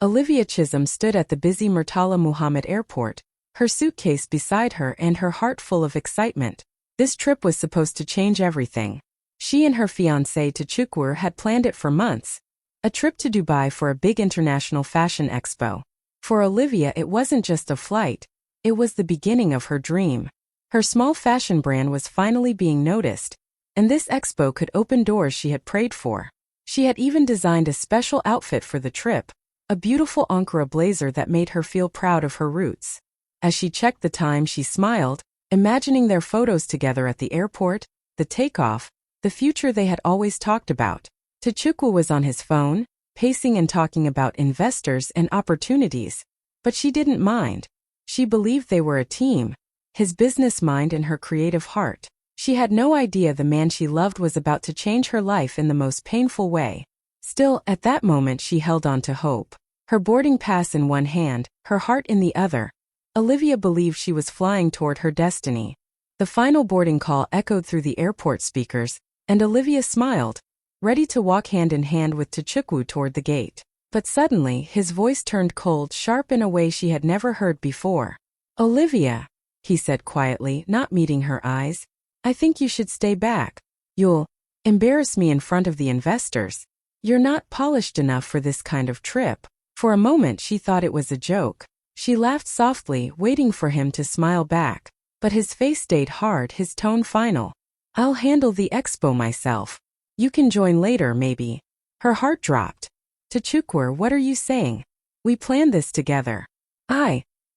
Olivia Chisholm stood at the busy Murtala Muhammad Airport, her suitcase beside her and her heart full of excitement. This trip was supposed to change everything. She and her fiancé Tchukwu had planned it for months. A trip to Dubai for a big international fashion expo. For Olivia, it wasn't just a flight, it was the beginning of her dream. Her small fashion brand was finally being noticed, and this expo could open doors she had prayed for. She had even designed a special outfit for the trip, a beautiful Ankara blazer that made her feel proud of her roots. As she checked the time, she smiled, imagining their photos together at the airport, the takeoff, the future they had always talked about. Tchukwu was on his phone, pacing and talking about investors and opportunities. But she didn't mind. She believed they were a team, his business mind and her creative heart. She had no idea the man she loved was about to change her life in the most painful way. Still, at that moment she held on to hope. Her boarding pass in one hand, her heart in the other. Olivia believed she was flying toward her destiny. The final boarding call echoed through the airport speakers, and Olivia smiled, ready to walk hand in hand with Tchukwu toward the gate. But suddenly, his voice turned cold, sharp in a way she had never heard before. "Olivia," he said quietly, not meeting her eyes, "I think you should stay back. You'll embarrass me in front of the investors. You're not polished enough for this kind of trip." For a moment she thought it was a joke. She laughed softly, waiting for him to smile back. But his face stayed hard, his tone final. "I'll handle the expo myself. You can join later, maybe." Her heart dropped. "Tchukwu, what are you saying? We planned this together."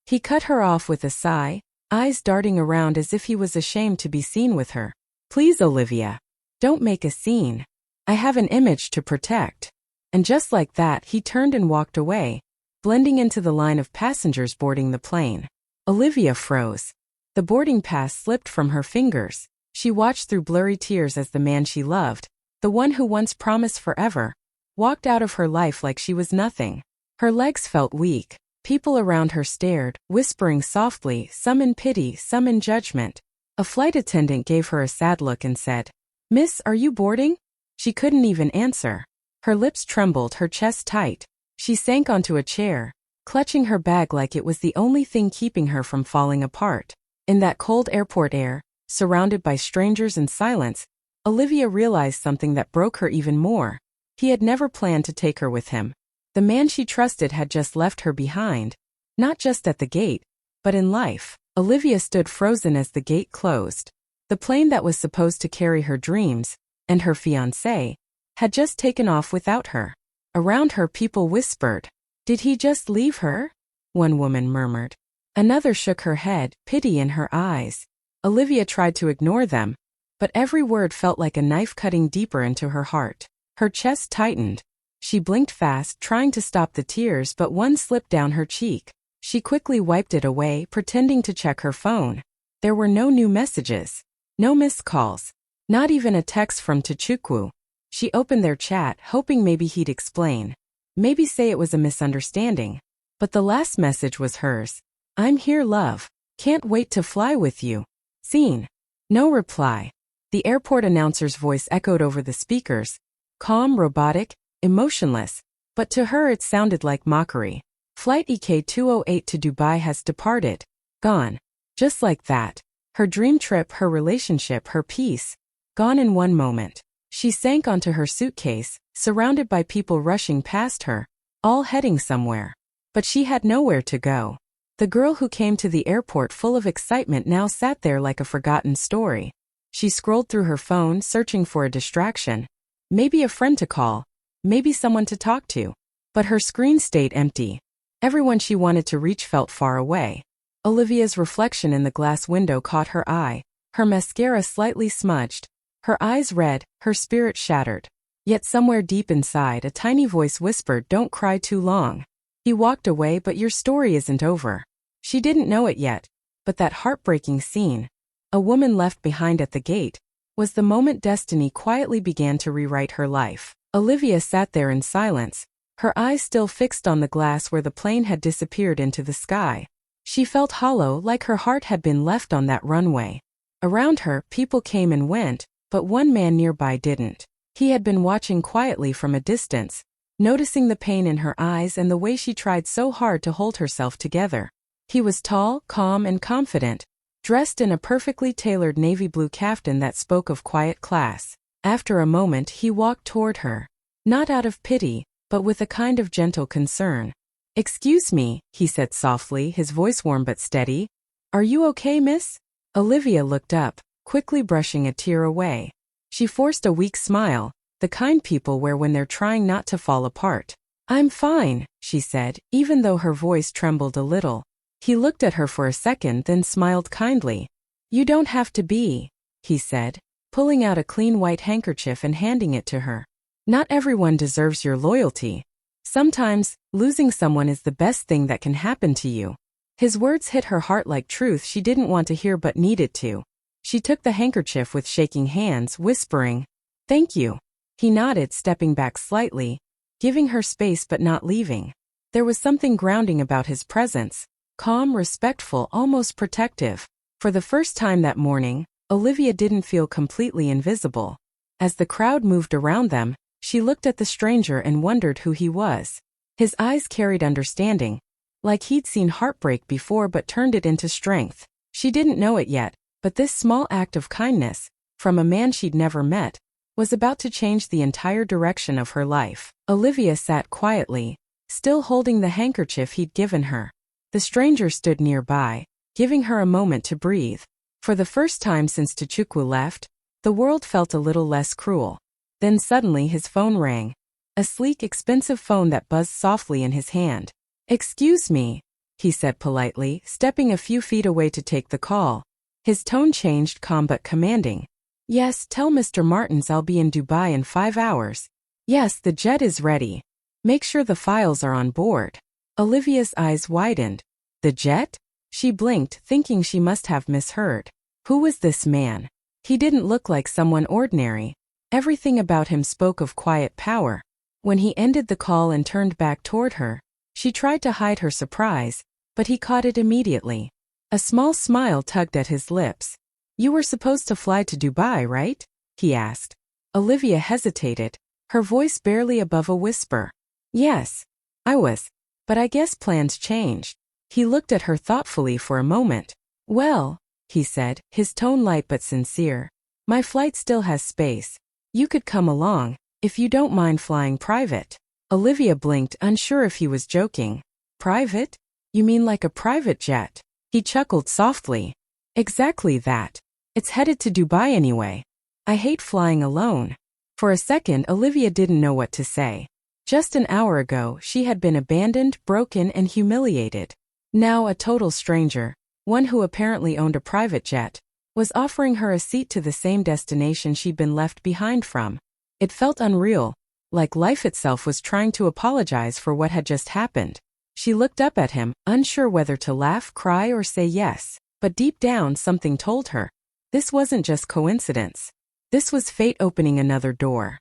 He cut her off with a sigh, eyes darting around as if he was ashamed to be seen with her. "Please, Olivia. Don't make a scene. I have an image to protect." And just like that, he turned and walked away, blending into the line of passengers boarding the plane. Olivia froze. The boarding pass slipped from her fingers. She watched through blurry tears as the man she loved, the one who once promised forever, walked out of her life like she was nothing. Her legs felt weak. People around her stared, whispering softly, some in pity, some in judgment. A flight attendant gave her a sad look and said, "Miss, are you boarding?" She couldn't even answer. Her lips trembled, her chest tight. She sank onto a chair, clutching her bag like it was the only thing keeping her from falling apart. In that cold airport air, surrounded by strangers and silence, Olivia realized something that broke her even more. He had never planned to take her with him. The man she trusted had just left her behind, not just at the gate, but in life. Olivia stood frozen as the gate closed. The plane that was supposed to carry her dreams, and her fiancé, had just taken off without her. Around her, people whispered, "Did he just leave her?" One woman murmured. Another shook her head, pity in her eyes. Olivia tried to ignore them, but every word felt like a knife cutting deeper into her heart. Her chest tightened. She blinked fast, trying to stop the tears, but one slipped down her cheek. She quickly wiped it away, pretending to check her phone. There were no new messages, no missed calls, not even a text from Tchukwu. She opened their chat, hoping maybe he'd explain, maybe say it was a misunderstanding. But the last message was hers. "I'm here, love. Can't wait to fly with you. Scene." No reply. The airport announcer's voice echoed over the speakers, calm, robotic, emotionless, but to her it sounded like mockery. "Flight EK208 to Dubai has departed. Gone." Just like that. Her dream trip, her relationship, her peace. Gone in one moment. She sank onto her suitcase, surrounded by people rushing past her, all heading somewhere. But she had nowhere to go. The girl who came to the airport full of excitement now sat there like a forgotten story. She scrolled through her phone, searching for a distraction. Maybe a friend to call, maybe someone to talk to. But her screen stayed empty. Everyone she wanted to reach felt far away. Olivia's reflection in the glass window caught her eye, her mascara slightly smudged, her eyes red, her spirit shattered. Yet somewhere deep inside, a tiny voice whispered, "Don't cry too long." He walked away, but your story isn't over. She didn't know it yet, but that heartbreaking scene, a woman left behind at the gate, was the moment destiny quietly began to rewrite her life. Olivia sat there in silence, her eyes still fixed on the glass where the plane had disappeared into the sky. She felt hollow, like her heart had been left on that runway. Around her, people came and went, but one man nearby didn't. He had been watching quietly from a distance, noticing the pain in her eyes and the way she tried so hard to hold herself together. He was tall, calm, and confident, dressed in a perfectly tailored navy blue kaftan that spoke of quiet class. After a moment, he walked toward her, not out of pity, but with a kind of gentle concern. "Excuse me," he said softly, his voice warm but steady. "Are you okay, miss?" Olivia looked up, quickly brushing a tear away. She forced a weak smile, the kind people wear when they're trying not to fall apart. "I'm fine," she said, even though her voice trembled a little. He looked at her for a second, then smiled kindly. "You don't have to be," he said, pulling out a clean white handkerchief and handing it to her. "Not everyone deserves your loyalty. Sometimes, losing someone is the best thing that can happen to you." His words hit her heart like truth she didn't want to hear but needed to. She took the handkerchief with shaking hands, whispering, "Thank you." He nodded, stepping back slightly, giving her space but not leaving. There was something grounding about his presence, calm, respectful, almost protective. For the first time that morning, Olivia didn't feel completely invisible. As the crowd moved around them, she looked at the stranger and wondered who he was. His eyes carried understanding, like he'd seen heartbreak before but turned it into strength. She didn't know it yet, but this small act of kindness, from a man she'd never met, was about to change the entire direction of her life. Olivia sat quietly, still holding the handkerchief he'd given her. The stranger stood nearby, giving her a moment to breathe. For the first time since Tuchukwu left, the world felt a little less cruel. Then suddenly his phone rang. A sleek, expensive phone that buzzed softly in his hand. "Excuse me," he said politely, stepping a few feet away to take the call. His tone changed, calm but commanding. "Yes, tell Mr. Martins I'll be in Dubai in 5 hours. Yes, the jet is ready. Make sure the files are on board." Olivia's eyes widened. The jet? She blinked, thinking she must have misheard. Who was this man? He didn't look like someone ordinary. Everything about him spoke of quiet power. When he ended the call and turned back toward her, she tried to hide her surprise, but he caught it immediately. A small smile tugged at his lips. "You were supposed to fly to Dubai, right?" he asked. Olivia hesitated, her voice barely above a whisper. "Yes, I was, but I guess plans changed." He looked at her thoughtfully for a moment. "Well," he said, his tone light but sincere, "my flight still has space. You could come along, if you don't mind flying private." Olivia blinked, unsure if he was joking. "Private? You mean like a private jet?" He chuckled softly. "Exactly that. It's headed to Dubai anyway. I hate flying alone." For a second, Olivia didn't know what to say. Just an hour ago, she had been abandoned, broken, and humiliated. Now a total stranger, one who apparently owned a private jet, was offering her a seat to the same destination she'd been left behind from. It felt unreal, like life itself was trying to apologize for what had just happened. She looked up at him, unsure whether to laugh, cry, or say yes. But deep down, something told her, this wasn't just coincidence. This was fate opening another door.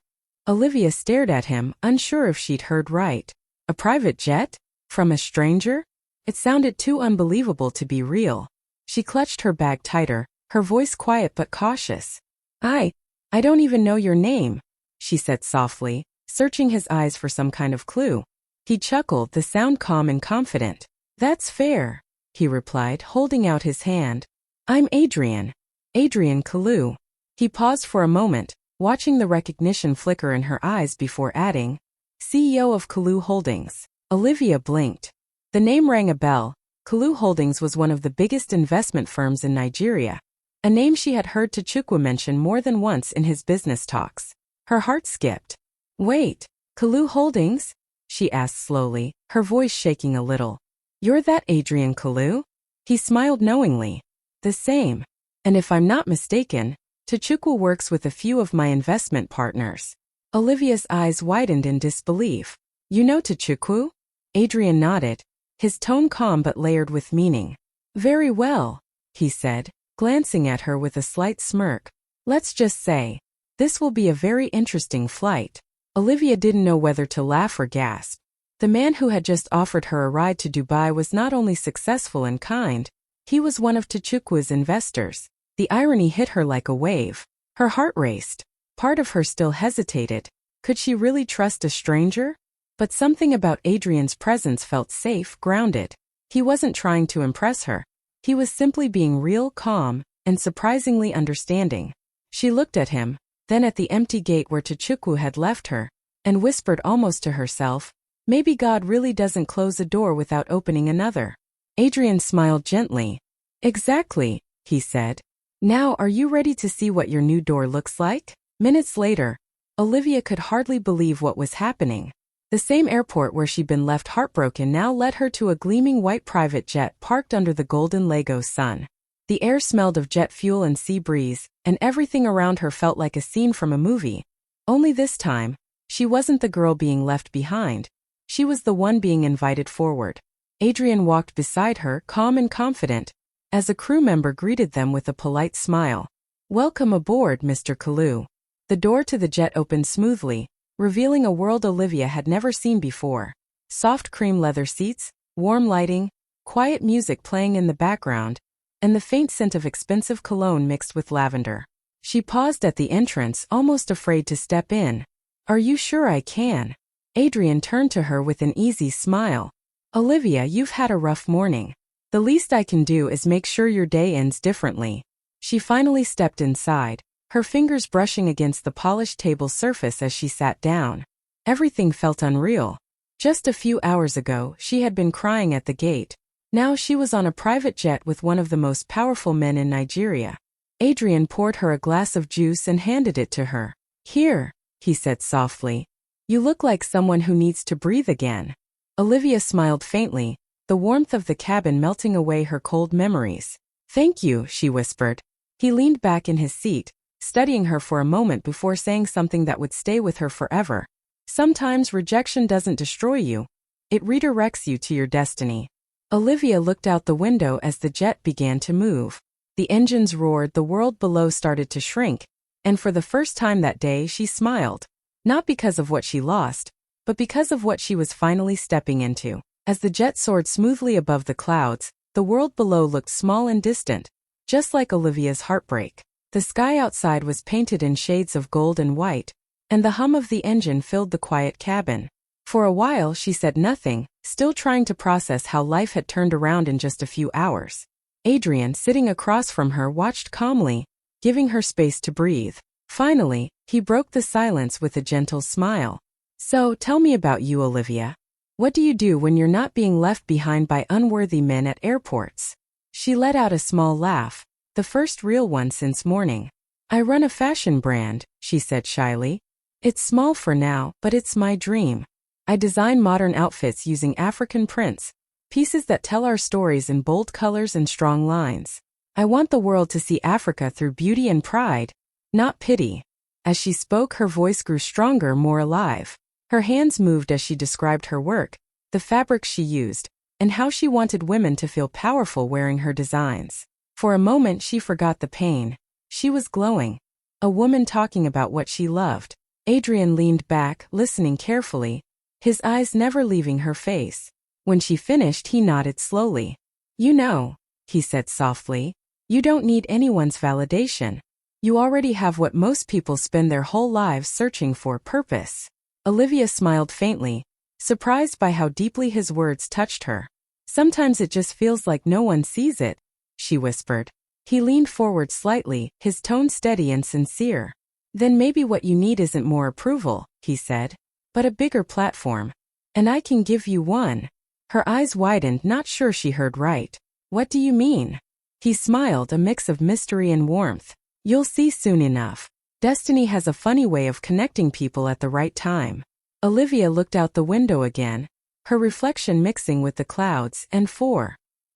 Olivia stared at him, unsure if she'd heard right. A private jet? From a stranger? It sounded too unbelievable to be real. She clutched her bag tighter, her voice quiet but cautious. I don't even know your name," she said softly, searching his eyes for some kind of clue. He chuckled, the sound calm and confident. "That's fair," he replied, holding out his hand. "I'm Adrian Kalu." He paused for a moment, watching the recognition flicker in her eyes before adding, "CEO of Kalu Holdings." Olivia blinked. The name rang a bell. Kalu Holdings was one of the biggest investment firms in Nigeria, a name she had heard Tuchukwu mention more than once in his business talks. Her heart skipped. "Wait, Kalu Holdings?" she asked slowly, her voice shaking a little. "You're that Adrian Kalu?" He smiled knowingly. "The same. And if I'm not mistaken, Tuchukwu works with a few of my investment partners." Olivia's eyes widened in disbelief. "You know Tuchukwu?" Adrian nodded, his tone calm but layered with meaning. "Very well," he said, glancing at her with a slight smirk. "Let's just say, this will be a very interesting flight." Olivia didn't know whether to laugh or gasp. The man who had just offered her a ride to Dubai was not only successful and kind, he was one of Tuchukwu's investors. The irony hit her like a wave. Her heart raced. Part of her still hesitated. Could she really trust a stranger? But something about Adrian's presence felt safe, grounded. He wasn't trying to impress her. He was simply being real, calm, and surprisingly understanding. She looked at him, then at the empty gate where Chichukwu had left her, and whispered almost to herself, "Maybe God really doesn't close a door without opening another." Adrian smiled gently. "Exactly," he said. "Now are you ready to see what your new door looks like?" Minutes later, Olivia could hardly believe what was happening. The same airport where she'd been left heartbroken now led her to a gleaming white private jet parked under the golden Lagos sun. The air smelled of jet fuel and sea breeze, and everything around her felt like a scene from a movie. Only this time, she wasn't the girl being left behind. She was the one being invited forward. Adrian walked beside her, calm and confident, as a crew member greeted them with a polite smile. "Welcome aboard, Mr. Kalu." The door to the jet opened smoothly, revealing a world Olivia had never seen before. Soft cream leather seats, warm lighting, quiet music playing in the background, and the faint scent of expensive cologne mixed with lavender. She paused at the entrance, almost afraid to step in. "Are you sure I can?" Adrian turned to her with an easy smile. "Olivia, you've had a rough morning. The least I can do is make sure your day ends differently." She finally stepped inside, her fingers brushing against the polished table surface as she sat down. Everything felt unreal. Just a few hours ago, she had been crying at the gate. Now she was on a private jet with one of the most powerful men in Nigeria. Adrian poured her a glass of juice and handed it to her. "Here," he said softly. "You look like someone who needs to breathe again." Olivia smiled faintly, the warmth of the cabin melting away her cold memories. "Thank you," she whispered. He leaned back in his seat, studying her for a moment before saying something that would stay with her forever. "Sometimes rejection doesn't destroy you. It redirects you to your destiny." Olivia looked out the window as the jet began to move. The engines roared, the world below started to shrink, and for the first time that day she smiled. Not because of what she lost, but because of what she was finally stepping into. As the jet soared smoothly above the clouds, the world below looked small and distant, just like Olivia's heartbreak. The sky outside was painted in shades of gold and white, and the hum of the engine filled the quiet cabin. For a while she said nothing, still trying to process how life had turned around in just a few hours. Adrian, sitting across from her, watched calmly, giving her space to breathe. Finally, he broke the silence with a gentle smile. "So, tell me about you, Olivia. What do you do when you're not being left behind by unworthy men at airports?" She let out a small laugh, the first real one since morning. "I run a fashion brand," she said shyly. "It's small for now, but it's my dream. I design modern outfits using African prints, pieces that tell our stories in bold colors and strong lines. I want the world to see Africa through beauty and pride, not pity." As she spoke, her voice grew stronger, more alive. Her hands moved as she described her work, the fabrics she used, and how she wanted women to feel powerful wearing her designs. For a moment she forgot the pain. She was glowing. A woman talking about what she loved. Adrian leaned back, listening carefully, his eyes never leaving her face. When she finished, he nodded slowly. "You know," he said softly, "you don't need anyone's validation. You already have what most people spend their whole lives searching for: purpose." Olivia smiled faintly, surprised by how deeply his words touched her. "Sometimes it just feels like no one sees it," she whispered. He leaned forward slightly, his tone steady and sincere. "Then maybe what you need isn't more approval," he said, "but a bigger platform. And I can give you one." Her eyes widened, not sure she heard right. "What do you mean?" He smiled, a mix of mystery and warmth. "You'll see soon enough. Destiny has a funny way of connecting people at the right time." Olivia looked out the window again, her reflection mixing with the clouds, and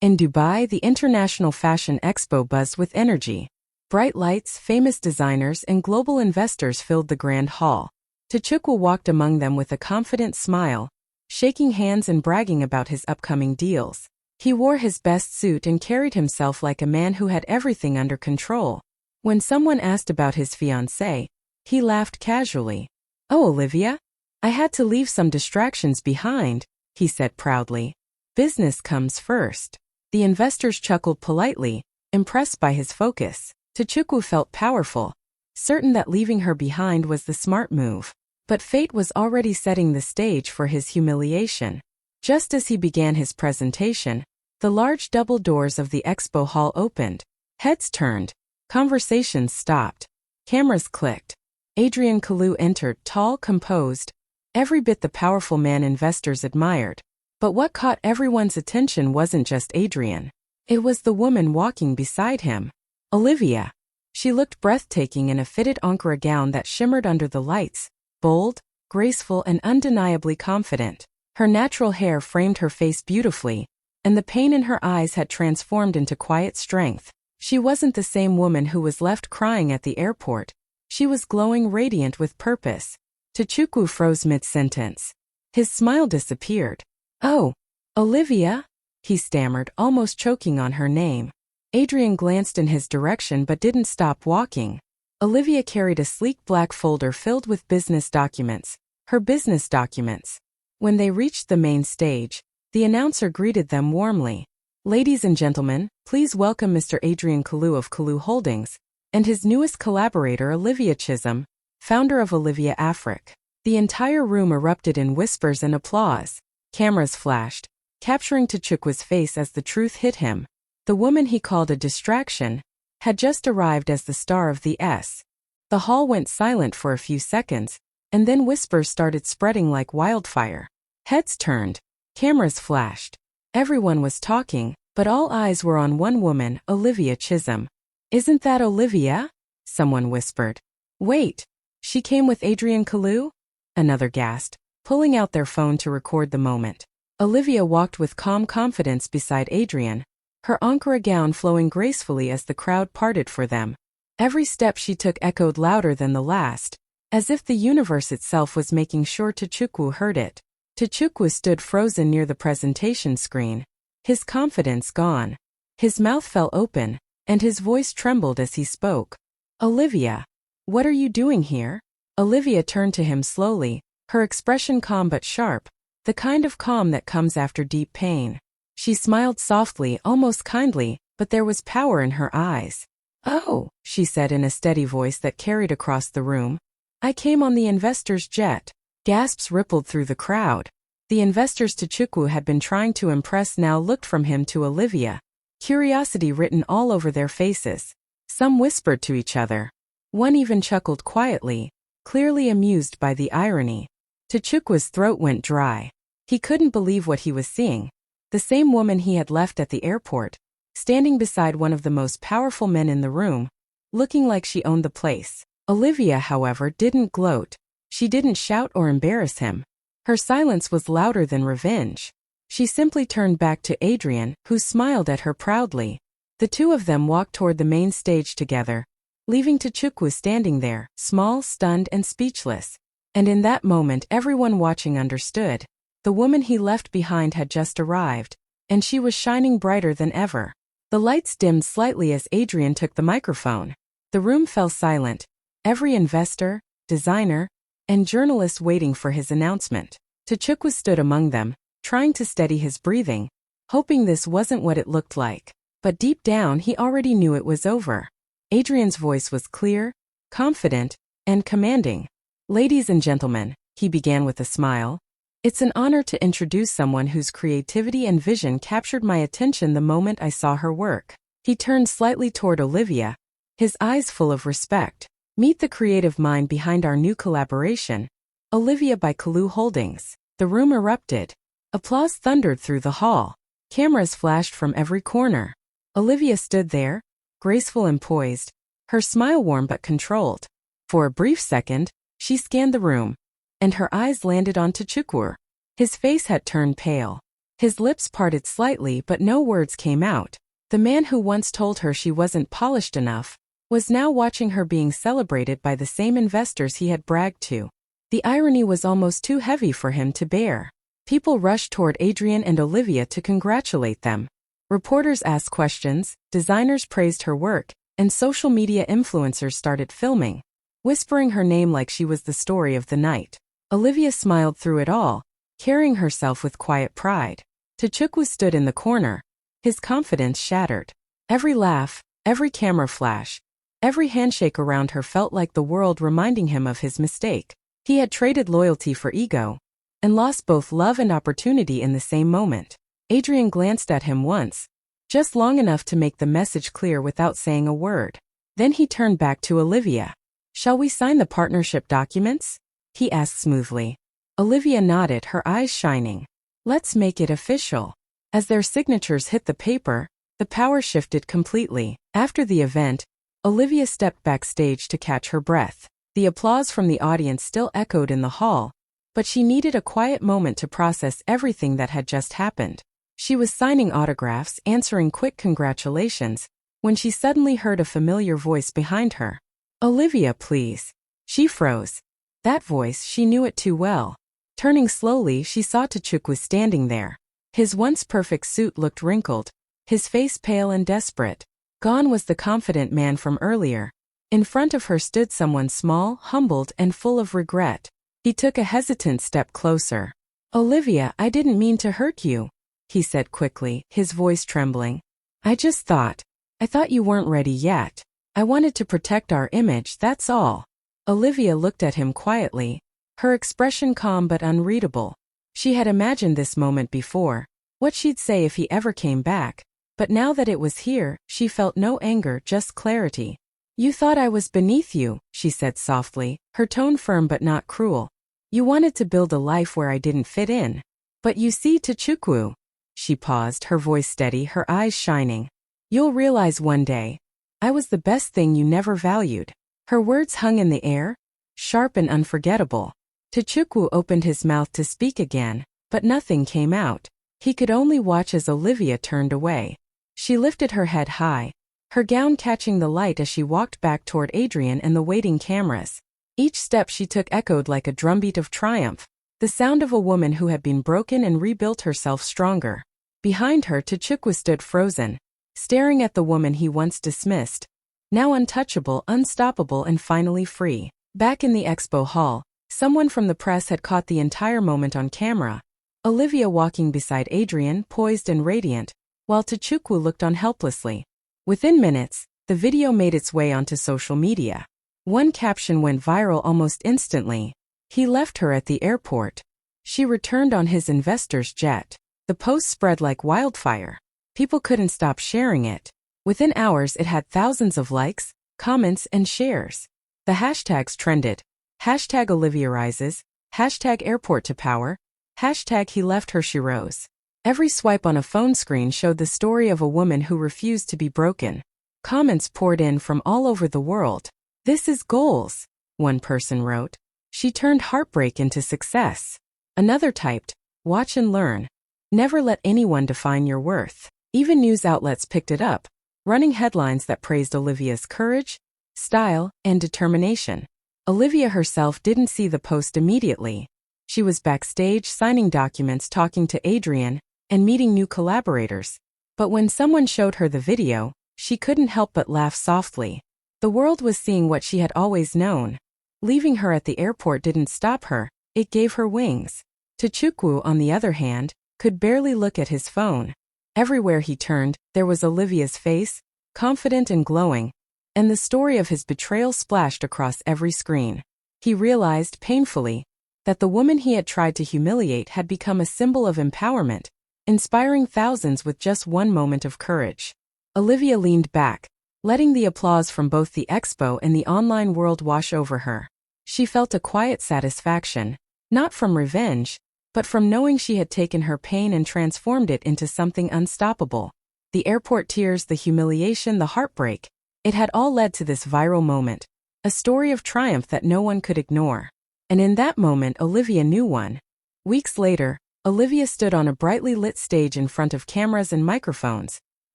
in Dubai, the International Fashion Expo buzzed with energy. Bright lights, famous designers, and global investors filled the grand hall. Chichukwu walked among them with a confident smile, shaking hands and bragging about his upcoming deals. He wore his best suit and carried himself like a man who had everything under control. When someone asked about his fiancée, he laughed casually. "Oh, Olivia? I had to leave some distractions behind," he said proudly. "Business comes first." The investors chuckled politely, impressed by his focus. Chichukwu felt powerful, certain that leaving her behind was the smart move. But fate was already setting the stage for his humiliation. Just as he began his presentation, the large double doors of the expo hall opened. Heads turned. Conversations stopped. Cameras clicked. Adrian Kalu entered, tall, composed, every bit the powerful man investors admired. But what caught everyone's attention wasn't just Adrian. It was the woman walking beside him. Olivia. She looked breathtaking in a fitted Ankara gown that shimmered under the lights, bold, graceful, and undeniably confident. Her natural hair framed her face beautifully, and the pain in her eyes had transformed into quiet strength. She wasn't the same woman who was left crying at the airport. She was glowing, radiant with purpose. Tchukwu froze mid-sentence. His smile disappeared. "Oh, Olivia?" he stammered, almost choking on her name. Adrian glanced in his direction but didn't stop walking. Olivia carried a sleek black folder filled with business documents. Her business documents. When they reached the main stage, the announcer greeted them warmly. "Ladies and gentlemen, please welcome Mr. Adrian Kalu of Kalu Holdings, and his newest collaborator Olivia Chisholm, founder of Olivia Afrique." The entire room erupted in whispers and applause. Cameras flashed, capturing Tchukwu's face as the truth hit him. The woman he called a distraction had just arrived as the star of the S. The hall went silent for a few seconds, and then whispers started spreading like wildfire. Heads turned. Cameras flashed. Everyone was talking, but all eyes were on one woman, Olivia Chisholm. "Isn't that Olivia?" someone whispered. "Wait, she came with Adrian Kalu?" another gasped, pulling out their phone to record the moment. Olivia walked with calm confidence beside Adrian, her Ankara gown flowing gracefully as the crowd parted for them. Every step she took echoed louder than the last, as if the universe itself was making sure Tchukwu heard it. Tchukwu stood frozen near the presentation screen, his confidence gone. His mouth fell open, and his voice trembled as he spoke. "Olivia, what are you doing here?" Olivia turned to him slowly, her expression calm but sharp, the kind of calm that comes after deep pain. She smiled softly, almost kindly, but there was power in her eyes. "Oh," she said in a steady voice that carried across the room. "I came on the investor's jet." Gasps rippled through the crowd. The investors Tchukwu had been trying to impress now looked from him to Olivia, curiosity written all over their faces. Some whispered to each other. One even chuckled quietly, clearly amused by the irony. Tchukwu's throat went dry. He couldn't believe what he was seeing. The same woman he had left at the airport, standing beside one of the most powerful men in the room, looking like she owned the place. Olivia, however, didn't gloat. She didn't shout or embarrass him. Her silence was louder than revenge. She simply turned back to Adrian, who smiled at her proudly. The two of them walked toward the main stage together, leaving Tchukwu standing there, small, stunned, and speechless. And in that moment everyone watching understood. The woman he left behind had just arrived, and she was shining brighter than ever. The lights dimmed slightly as Adrian took the microphone. The room fell silent, every investor, designer, and journalist waiting for his announcement. Tchukwu stood among them, trying to steady his breathing, hoping this wasn't what it looked like. But deep down he already knew it was over. Adrian's voice was clear, confident, and commanding. "Ladies and gentlemen," he began with a smile, "it's an honor to introduce someone whose creativity and vision captured my attention the moment I saw her work." He turned slightly toward Olivia, his eyes full of respect. "Meet the creative mind behind our new collaboration, Olivia by Kalu Holdings." The room erupted. Applause thundered through the hall. Cameras flashed from every corner. Olivia stood there, graceful and poised, her smile warm but controlled. For a brief second, she scanned the room, and her eyes landed on Tchukwu. His face had turned pale. His lips parted slightly but no words came out. The man who once told her she wasn't polished enough was now watching her being celebrated by the same investors he had bragged to. The irony was almost too heavy for him to bear. People rushed toward Adrian and Olivia to congratulate them. Reporters asked questions, designers praised her work, and social media influencers started filming, whispering her name like she was the story of the night. Olivia smiled through it all, carrying herself with quiet pride. Tchukwu stood in the corner, his confidence shattered. Every laugh, every camera flash, every handshake around her felt like the world reminding him of his mistake. He had traded loyalty for ego, and lost both love and opportunity in the same moment. Adrian glanced at him once, just long enough to make the message clear without saying a word. Then he turned back to Olivia. "Shall we sign the partnership documents?" he asked smoothly. Olivia nodded, her eyes shining. "Let's make it official." As their signatures hit the paper, the power shifted completely. After the event, Olivia stepped backstage to catch her breath. The applause from the audience still echoed in the hall, but she needed a quiet moment to process everything that had just happened. She was signing autographs, answering quick congratulations, when she suddenly heard a familiar voice behind her. "Olivia, please." She froze. That voice, she knew it too well. Turning slowly, she saw Tchukwu standing there. His once perfect suit looked wrinkled, his face pale and desperate. Gone was the confident man from earlier. In front of her stood someone small, humbled, and full of regret. He took a hesitant step closer. "Olivia, I didn't mean to hurt you," he said quickly, his voice trembling. I thought you weren't ready yet. I wanted to protect our image, that's all." Olivia looked at him quietly, her expression calm but unreadable. She had imagined this moment before, what she'd say if he ever came back, but now that it was here, she felt no anger, just clarity. "You thought I was beneath you," she said softly, her tone firm but not cruel. "You wanted to build a life where I didn't fit in. But you see, Tchukwu." She paused, her voice steady, her eyes shining. "You'll realize one day, I was the best thing you never valued." Her words hung in the air, sharp and unforgettable. Tchukwu opened his mouth to speak again, but nothing came out. He could only watch as Olivia turned away. She lifted her head high, her gown catching the light as she walked back toward Adrian and the waiting cameras. Each step she took echoed like a drumbeat of triumph, the sound of a woman who had been broken and rebuilt herself stronger. Behind her, Tchukwu stood frozen, staring at the woman he once dismissed, now untouchable, unstoppable, and finally free. Back in the expo hall, someone from the press had caught the entire moment on camera. Olivia walking beside Adrian, poised and radiant, while Tchukwu looked on helplessly. Within minutes, the video made its way onto social media. One caption went viral almost instantly. "He left her at the airport. She returned on his investor's jet." The post spread like wildfire. People couldn't stop sharing it. Within hours, it had thousands of likes, comments, and shares. The hashtags trended. Hashtag Olivia rises, hashtag airport to power, hashtag he left her she rose. Every swipe on a phone screen showed the story of a woman who refused to be broken. Comments poured in from all over the world. "This is goals," one person wrote. "She turned heartbreak into success." Another typed, "Watch and learn. Never let anyone define your worth." Even news outlets picked it up, running headlines that praised Olivia's courage, style, and determination. Olivia herself didn't see the post immediately. She was backstage signing documents, talking to Adrian, and meeting new collaborators. But when someone showed her the video, she couldn't help but laugh softly. The world was seeing what she had always known. Leaving her at the airport didn't stop her, it gave her wings. Tchukwu, on the other hand, could barely look at his phone. Everywhere he turned, there was Olivia's face, confident and glowing, and the story of his betrayal splashed across every screen. He realized, painfully, that the woman he had tried to humiliate had become a symbol of empowerment, inspiring thousands with just one moment of courage. Olivia leaned back, letting the applause from both the expo and the online world wash over her. She felt a quiet satisfaction, not from revenge, but from knowing she had taken her pain and transformed it into something unstoppable. The airport tears, the humiliation, the heartbreak, it had all led to this viral moment, a story of triumph that no one could ignore. And in that moment, Olivia knew one. Weeks later, Olivia stood on a brightly lit stage in front of cameras and microphones,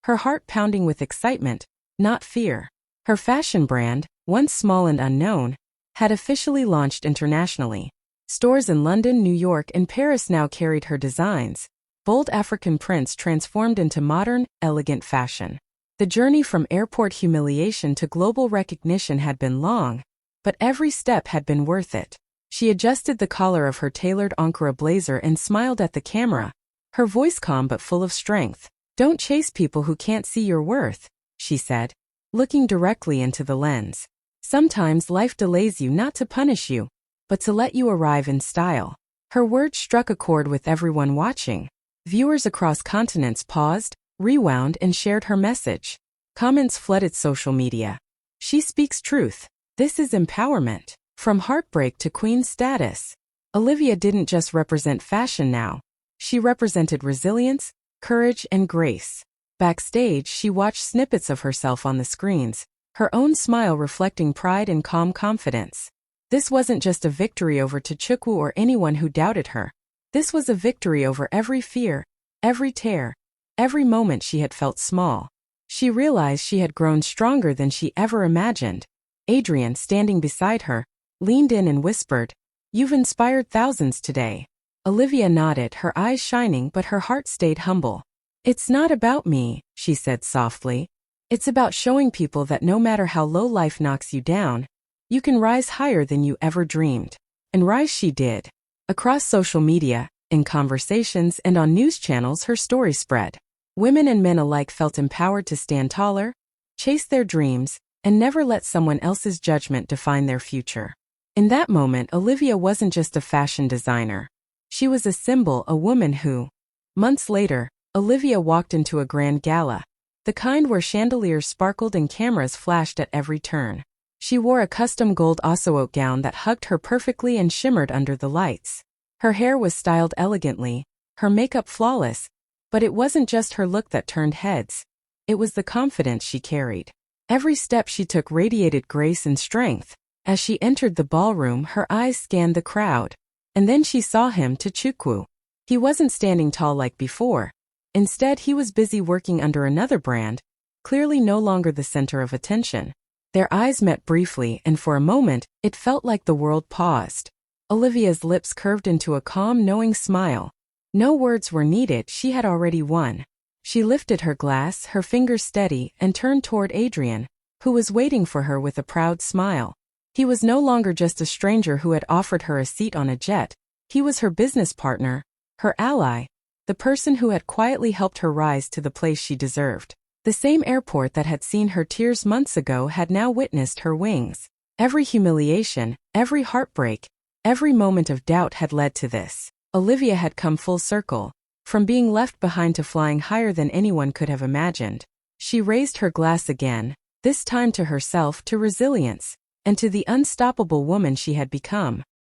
her heart pounding with excitement, not fear. Her fashion brand, once small and unknown, had officially launched internationally. Stores in London, New York, and Paris now carried her designs, bold African prints transformed into modern, elegant fashion. The journey from airport humiliation to global recognition had been long, but every step had been worth it. She adjusted the collar of her tailored Ankara blazer and smiled at the camera, her voice calm but full of strength. "Don't chase people who can't see your worth," she said, looking directly into the lens. "Sometimes life delays you not to punish you, but to let you arrive in style. Her words struck a chord with everyone watching. Viewers across continents paused, rewound, and shared her message. Comments flooded social media. She speaks truth. This is empowerment. From heartbreak to queen status. Olivia didn't just represent fashion now. She represented resilience, courage, and grace. Backstage, she watched snippets of herself on the screens, her own smile reflecting pride and calm confidence. This wasn't just a victory over Tochukwu or anyone who doubted her. This was a victory over every fear, every tear, every moment she had felt small. She realized she had grown stronger than she ever imagined. Adrian, standing beside her, leaned in and whispered, "You've inspired thousands today." Olivia nodded, her eyes shining, but her heart stayed humble. "It's not about me," she said softly. "It's about showing people that no matter how low life knocks you down, you can rise higher than you ever dreamed." And rise she did. Across social media, in conversations, and on news channels, her story spread. Women and men alike felt empowered to stand taller, chase their dreams, and never let someone else's judgment define their future. In that moment, Olivia wasn't just a fashion designer. She was a symbol, a woman who. Months later, Olivia walked into a grand gala, the kind where chandeliers sparkled and cameras flashed at every turn. She wore a custom gold osseote gown that hugged her perfectly and shimmered under the lights. Her hair was styled elegantly, her makeup flawless, but it wasn't just her look that turned heads. It was the confidence she carried. Every step she took radiated grace and strength. As she entered the ballroom, her eyes scanned the crowd. And then she saw him, Tochukwu. He wasn't standing tall like before. Instead, he was busy working under another brand, clearly no longer the center of attention. Their eyes met briefly, and for a moment, it felt like the world paused. Olivia's lips curved into a calm, knowing smile. No words were needed, she had already won. She lifted her glass, her fingers steady, and turned toward Adrian, who was waiting for her with a proud smile. He was no longer just a stranger who had offered her a seat on a jet. He was her business partner, her ally, the person who had quietly helped her rise to the place she deserved. The same airport that had seen her tears months ago had now witnessed her wings. Every humiliation, every heartbreak, every moment of doubt had led to this. Olivia had come full circle, from being left behind to flying higher than anyone could have imagined. She raised her glass again, this time to herself, to resilience, and to the unstoppable woman she had become.